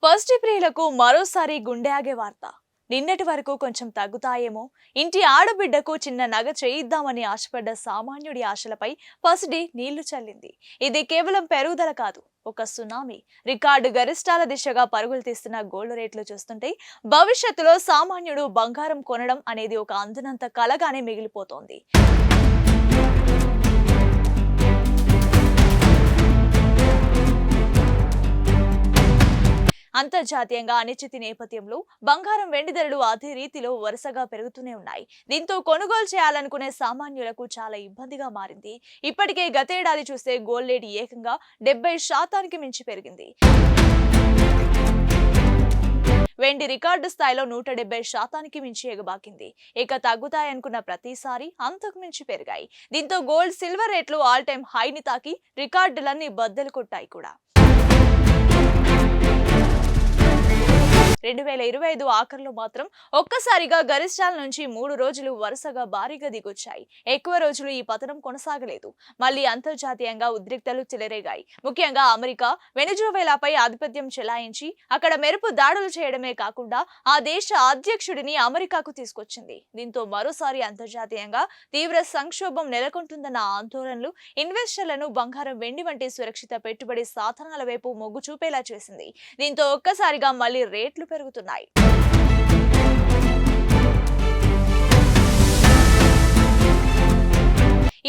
పసిడి ప్రియులకు మరోసారి గుండె ఆగే వార్త. నిన్నటి వరకు కొంచెం తగ్గుతాయేమో, ఇంటి ఆడబిడ్డకు చిన్న నగ చేయిద్దామని ఆశపడ్డ సామాన్యుడి ఆశలపై పసిడి నీళ్లు చల్లింది. ఇది కేవలం పెరుగుదల కాదు, ఒక సునామీ. రికార్డు గరిష్టాల దిశగా పరుగులు తీస్తున్న గోల్డ్ రేట్లు చూస్తుంటే భవిష్యత్తులో సామాన్యుడు బంగారం కొనడం అనేది ఒక అందనంత కలగానే మిగిలిపోతోంది. అంతర్జాతీయంగా అనిశ్చితి నేపథ్యంలో బంగారం వెండి ధరలు అదే రీతిలో వరుసగా పెరుగుతూనే ఉన్నాయి. దీంతో కొనుగోలు చేయాలనుకునే సామాన్యులకు చాలా ఇబ్బందిగా మారింది. ఇప్పటికే గతేడాది చూస్తే గోల్డ్ రేట్ ఏకంగా 70% మించి పెరిగింది. వెండి రికార్డు స్థాయిలో 170% మించి ఎగబాకింది. ఇక తగ్గుతాయనుకున్న ప్రతిసారి అంతకు మించి పెరిగాయి. దీంతో గోల్డ్ సిల్వర్ రేట్లు ఆల్ టైమ్ హైని తాకి రికార్డులన్నీ బద్దలు కొట్టాయి కూడా. 2025 ఆఖరులో మాత్రం ఒక్కసారిగా గరిష్టాల నుంచి 3 రోజులు వరుసగా భారీగా దిగొచ్చాయి. ఎక్కువ రోజులు ఈ పతనం కొనసాగలేదు. మళ్లీ అంతర్జాతీయంగా ఉద్రిక్తలు చెలరేగాయి. ముఖ్యంగా అమెరికా వెనిజువేలాపై ఆధిపత్యం చెలాయించి అక్కడ మెరుపు దాడులు చేయడమే కాకుండా ఆ దేశ అధ్యక్షుడిని అమెరికాకు తీసుకొచ్చింది. దీంతో మరోసారి అంతర్జాతీయంగా తీవ్ర సంక్షోభం నెలకొంటుందన్న ఆందోళనలు ఇన్వెస్టర్లను బంగారం వెండి వంటి సురక్షిత పెట్టుబడి సాధనాల వైపు మొగ్గు చూపేలా చేసింది. దీంతో ఒక్కసారిగా మళ్లీ రేట్లు పెరుగుతున్నాయి.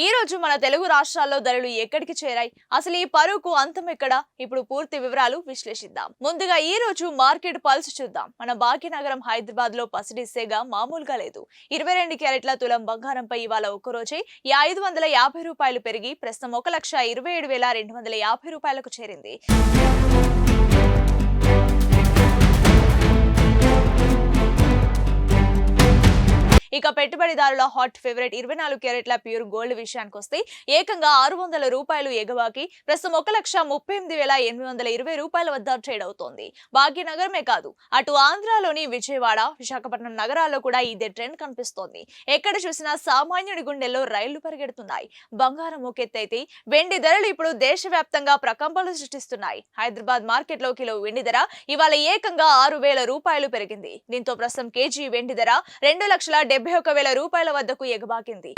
ఈ రోజు మన తెలుగు రాష్ట్రాల్లో ధరలు ఎక్కడికి చేరాయి, అసలు ఈ పరువుకు అంతం ఎక్కడ? ఇప్పుడు పూర్తి వివరాలు విశ్లేషిద్దాం. ముందుగా ఈ రోజు మార్కెట్ పల్స్ చూద్దాం. మన భాగ్యనగరం హైదరాబాద్ లో పసిడి సేగ మామూలుగా లేదు. 22 క్యారెట్ల తులం బంగారంపై ఇవాళ ఒక్కరోజే 550 రూపాయలు పెరిగి ప్రస్తుతం 1,27,250 రూపాయలకు చేరింది. ఇక పెట్టుబడిదారుల హాట్ ఫేవరెట్ 24 క్యారెట్ల ప్యూర్ గోల్డ్ విషయానికి వస్తే ఏకంగా 600 రూపాయలు ఎగబాకి ప్రస్తుతం 1,38,820 రూపాయల వద్ద ట్రేడ్ అవుతోంది. భాగ్యనగరమే కాదు, అటు ఆంధ్రాలోని విజయవాడ, విశాఖపట్నం నగరాల్లో కూడా ఇదే ట్రెండ్ కనిపిస్తోంది. ఎక్కడ చూసినా సామాన్యుడి గుండెల్లో రైళ్లు పరిగెడుతున్నాయి. బంగారం ఒకెత్తైతే వెండి ధరలు ఇప్పుడు దేశవ్యాప్తంగా ప్రకంపనలు సృష్టిస్తున్నాయి. హైదరాబాద్ మార్కెట్ లో కిలో వెండి ధర ఇవాళ ఏకంగా 6,000 రూపాయలు పెరిగింది. దీంతో ప్రస్తుతం కేజీ వెండి ధర 2,71,000 రూపాయల వద్దకు ఎగబాకింది.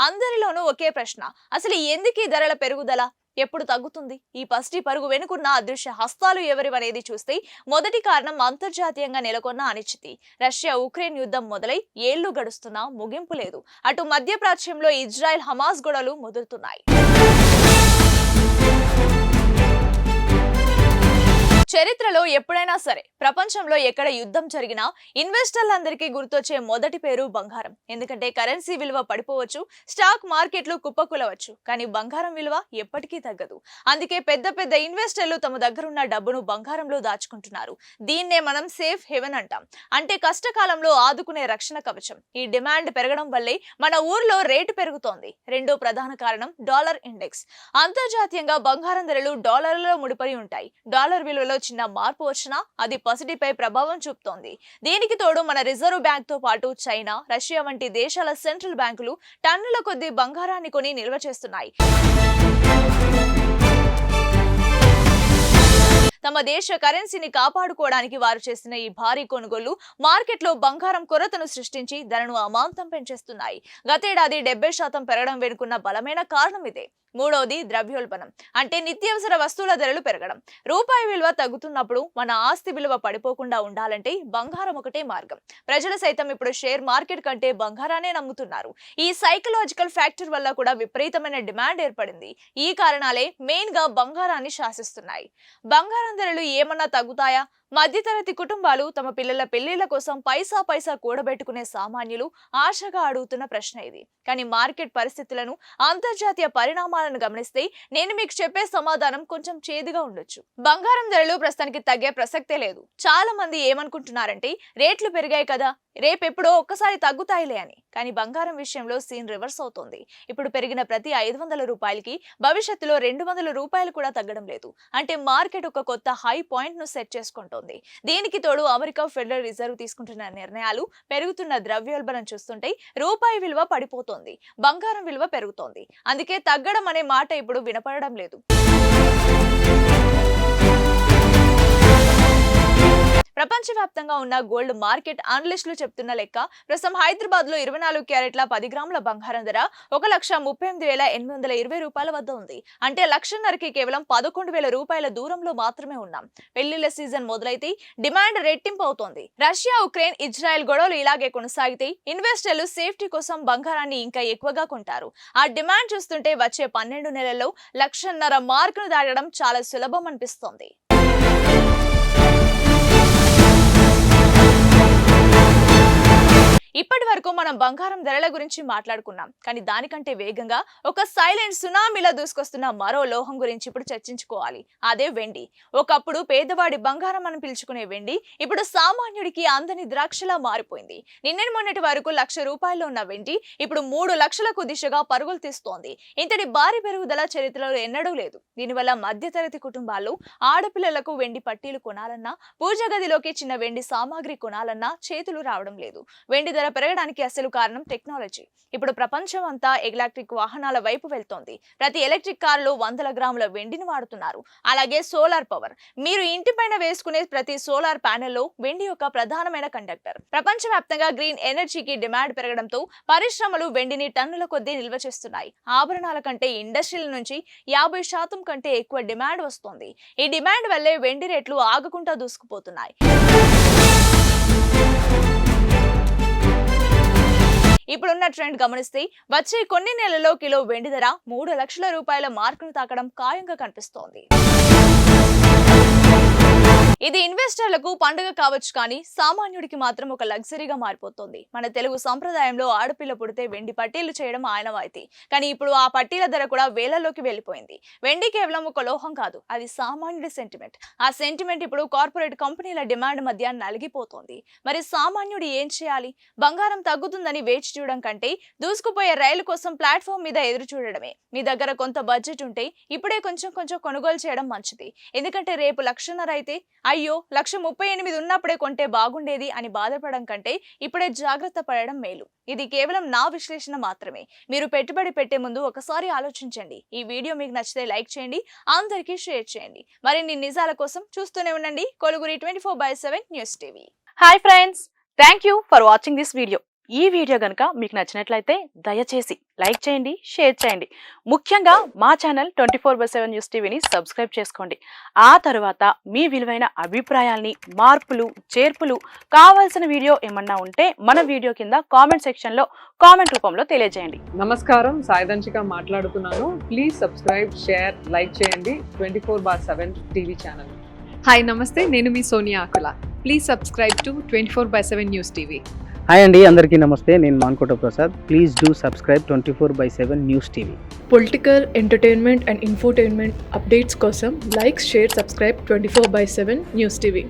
అందరిలోనూ ఒకే ప్రశ్న, అసలు ఎందుకు ఈ ధరల పెరుగుదల? ఎప్పుడు తగ్గుతుంది? ఈ పసిడి పరుగు వెనుకున్న అదృశ్య హస్తాలు ఎవరివనేది చూస్తే మొదటి కారణం అంతర్జాతీయంగా నెలకొన్న అనిశ్చితి. రష్యా ఉక్రెయిన్ యుద్ధం మొదలై ఏళ్లు గడుస్తున్నా ముగింపు లేదు. అటు మధ్యప్రాచ్యంలో ఇజ్రాయెల్ హమాస్ గొడవలు ముదురుతున్నాయి. చరిత్రలో ఎప్పుడైనా సరే, ప్రపంచంలో ఎక్కడ యుద్ధం జరిగినా ఇన్వెస్టర్లందరికీ గుర్తొచ్చే మొదటి పేరు బంగారం. ఎందుకంటే కరెన్సీ విలువ పడిపోవచ్చు, స్టాక్ మార్కెట్లు కుప్పకూలవచ్చు, కానీ బంగారం విలువ ఎప్పటికీ తగ్గదు. అందుకే పెద్ద పెద్ద ఇన్వెస్టర్లు తమ దగ్గరున్న డబ్బును బంగారంలో దాచుకుంటున్నారు. దీన్నే మనం సేఫ్ హెవెన్ అంటాం. అంటే కష్టకాలంలో ఆదుకునే రక్షణ కవచం. ఈ డిమాండ్ పెరగడం వల్లే మన ఊర్లో రేటు పెరుగుతోంది. రెండో ప్రధాన కారణం డాలర్ ఇండెక్స్. అంతర్జాతీయంగా బంగారం ధరలు డాలర్లలో ముడిపడి ఉంటాయి. డాలర్ విలువలో చిన్న మార్పు వచ్చినా అది పసిడిపై ప్రభావం చూపుతోంది. దీనికి తోడు మన రిజర్వ్ బ్యాంక్ తో పాటు చైనా, రష్యా వంటి దేశాల సెంట్రల్ బ్యాంకులు టన్నుల కొద్దీ బంగారాన్ని కొని నిల్వ చేస్తున్నాయి. తమ దేశ కరెన్సీని కాపాడుకోవడానికి వారు చేసిన ఈ భారీ కొనుగోళ్లు మార్కెట్లో బంగారం కొరతను సృష్టించి ధరను అమాంతం పెంచేస్తున్నాయి. గతేడాది 70% పెరగడం వెనుకున్న బలమైన కారణం ఇదే. మూడవది ద్రవ్యోల్బణం, అంటే నిత్యావసర వస్తువుల ధరలు పెరగడం. రూపాయి విలువ తగ్గుతున్నప్పుడు మన ఆస్తి విలువ పడిపోకుండా ఉండాలంటే బంగారం ఒకటే మార్గం. ప్రజలు సైతం ఇప్పుడు షేర్ మార్కెట్ కంటే బంగారాన్నే నమ్ముతున్నారు. ఈ సైకలాజికల్ ఫ్యాక్టర్ వల్ల కూడా విపరీతమైన డిమాండ్ ఏర్పడింది. ఈ కారణాలే మెయిన్ గా బంగారాన్ని శాసిస్తున్నాయి. బంగారం ధరలు ఏమన్నా తగ్గుతాయా? మధ్యతరగతి కుటుంబాలు తమ పిల్లల పెళ్లిళ్ల కోసం పైసా కూడబెట్టుకునే సామాన్యులు ఆశగా అడుగుతున్న ప్రశ్న ఇది. కానీ మార్కెట్ పరిస్థితులను, అంతర్జాతీయ పరిణామాలను గమనిస్తే నేను మీకు చెప్పే సమాధానం కొంచెం చేదుగా ఉండొచ్చు. బంగారం ధరలు ప్రస్తుతానికి తగ్గే ప్రసక్తే లేదు. చాలా మంది ఏమనుకుంటున్నారంటే రేట్లు పెరిగాయి కదా, రేపెప్పుడో ఒక్కసారి తగ్గుతాయిలే అని. కానీ బంగారం విషయంలో సీన్ రివర్స్ అవుతోంది. ఇప్పుడు పెరిగిన ప్రతి 500 రూపాయలకి భవిష్యత్తులో 200 రూపాయలు కూడా తగ్గడం లేదు. అంటే మార్కెట్ ఒక కొత్త హై పాయింట్ ను సెట్ చేసుకుంటోంది. దీనికి తోడు అమెరికా ఫెడరల్ రిజర్వ్ తీసుకుంటున్న నిర్ణయాలు, పెరుగుతున్న ద్రవ్యోల్బణం చూస్తుంటే రూపాయి విలువ పడిపోతోంది, బంగారం విలువ పెరుగుతోంది. అందుకే తగ్గడం అనే మాట ఇప్పుడు వినపడడం లేదు. వేగంగా ఉన్న గోల్డ్ మార్కెట్ అనలిస్టులు చెప్తున్న లెక్క ప్రస్తుతం హైదరాబాద్ లో 24 క్యారెట్ల 10 గ్రాముల బంగారం ధర 1,38,820 రూపాయల వద్ద ఉంది. అంటే లక్షన్నరకి కేవలం 11,000 రూపాయల దూరంలో మాత్రమే ఉన్నాం. పెళ్లిళ్ల సీజన్ మొదలైతే డిమాండ్ రెట్టింపు అవుతోంది. రష్యా, ఉక్రెయిన్, ఇజ్రాయెల్ గొడవలు ఇలాగే కొనసాగితే ఇన్వెస్టర్లు సేఫ్టీ కోసం బంగారాన్ని ఇంకా ఎక్కువగా కొంటారు. ఆ డిమాండ్ చూస్తుంటే వచ్చే 12 నెలల్లో 1,50,000 మార్కును దాటడం చాలా సులభం అనిపిస్తోంది. ఇప్పటి వరకు మనం బంగారం ధరల గురించి మాట్లాడుకున్నాం. కానీ దానికంటే వేగంగా ఒక సైలెంట్ సునామీలా దూసుకొస్తున్న మరో లోహం గురించి ఇప్పుడు చర్చించుకోవాలి. అదే వెండి. ఒకప్పుడు పేదవాడి బంగారం అని పిలుచుకునే వెండి ఇప్పుడు సామాన్యుడికి అందని ద్రాక్షలా మారిపోయింది. నిన్నటి మొన్నటి వరకు 1,00,000 రూపాయల్లో ఉన్న వెండి ఇప్పుడు 3 లక్షలకు దిశగా పరుగులు తీస్తోంది. ఇంతటి భారీ పెరుగుదల చరిత్రలో ఎన్నడూ లేదు. దీనివల్ల మధ్యతరగతి కుటుంబాల్లో ఆడపిల్లలకు వెండి పట్టీలు కొనాలన్నా, పూజ గదిలోకి చిన్న వెండి సామాగ్రి కొనాలన్నా చేతులు రావడం లేదు. వెండి ధర పెరగడానికి అసలు కారణం టెక్నాలజీ. ఇప్పుడు ప్రపంచం అంతా ఎలక్ట్రిక్ వాహనాల వైపు వెళ్తోంది. ప్రతి ఎలక్ట్రిక్ కారులో 100 గ్రాముల వెండిని వాడుతున్నారు. అలాగే సోలార్ పవర్. మీరు ఇంటిపైన వేసుకునే ప్రతి సోలార్ ప్యానెల్లో వెండి యొక్క ప్రధానమైన కండక్టర్. ప్రపంచవ్యాప్తంగా గ్రీన్ ఎనర్జీకి డిమాండ్ పెరగడంతో పరిశ్రమలు వెండిని టన్నుల కొద్దీ నిల్వ చేస్తున్నాయి. ఆభరణాల కంటే ఇండస్ట్రీల నుంచి 50% కంటే ఎక్కువ డిమాండ్ వస్తోంది. ఈ డిమాండ్ వల్లే వెండి రేట్లు ఆగకుండా దూసుకుపోతున్నాయి. ఇప్పుడున్న ట్రెండ్ గమనిస్తే వచ్చే కొన్ని నెలల్లో కిలో వెండి ధర 3 లక్షల రూపాయల మార్కును తాకడం ఖాయంగా కనిపిస్తోంది. ఇది ఇన్వెస్టర్లకు పండుగ కావచ్చు, కానీ సామాన్యుడికి మాత్రం ఒక లగ్జరీగా మారిపోతుంది. మన తెలుగు సంప్రదాయంలో ఆడపిల్ల పుడితే వెండి పట్టీలు చేయడం ఆనవాయితీ. కానీ ఇప్పుడు ఆ పట్టీల ధర కూడా వేలల్లోకి వెళ్ళిపోయింది. వెండి కేవలం ఒక లోహం కాదు, అది సామాన్యుడి సెంటిమెంట్. ఆ సెంటిమెంట్ ఇప్పుడు కార్పొరేట్ కంపెనీల డిమాండ్ మధ్య నలిగిపోతోంది. మరి సామాన్యుడు ఏం చేయాలి? బంగారం తగ్గుతుందని వేచి చూడడం కంటే దూసుకుపోయే రైలు కోసం ప్లాట్ఫామ్ మీద ఎదురు చూడడమే. మీ దగ్గర కొంత బడ్జెట్ ఉంటే ఇప్పుడే కొంచెం కొంచెం కొనుగోలు చేయడం మంచిది. ఎందుకంటే రేపు 1,50,000 అయితే అయ్యో 1,38,000 ఉన్నప్పుడే కొంటే బాగుండేది అని బాధపడడం కంటే ఇప్పుడే జాగ్రత్త పడడం మేలు. ఇది కేవలం నా విశ్లేషణ మాత్రమే. మీరు పెట్టుబడి పెట్టే ముందు ఒకసారి ఆలోచించండి. ఈ వీడియో మీకు నచ్చితే లైక్ చేయండి, అందరికీ షేర్ చేయండి. మరిన్ని నిజాల కోసం చూస్తూనే ఉండండి కొలుగురి 24/7 news TV. Hi friends, thank you for watching this video. ఈ వీడియో గనుక మీకు నచ్చినట్లయితే దయచేసి లైక్ చేయండి, షేర్ చేయండి. ముఖ్యంగా మా ఛానల్ 24/7 న్యూస్ టీవీని సబ్స్క్రైబ్ చేసుకోండి. ఆ తర్వాత మీ విలువైన అభిప్రాయాల్ని, మార్పులు, చేర్పులు, కావాల్సిన వీడియో ఏమన్నా ఉంటే మన వీడియో కింద కామెంట్ సెక్షన్లో కామెంట్ రూపంలో తెలియజేయండి. నమస్కారం, సాయిదంచిక మాట్లాడుతున్నాను. ప్లీజ్ సబ్స్క్రైబ్, షేర్, లైక్ చేయండి 24/7 టీవీ ఛానల్. హాయ్ నమస్తే, నేను మీ Sonia Akula. Please subscribe to 24/7 news TV. Hi అండి, అందరికీ నమస్తే. నేను Mankota Prasad. Please do subscribe 24/7 news TV. Political, entertainment and infotainment updates కోసం like, share, subscribe 24/7 news TV.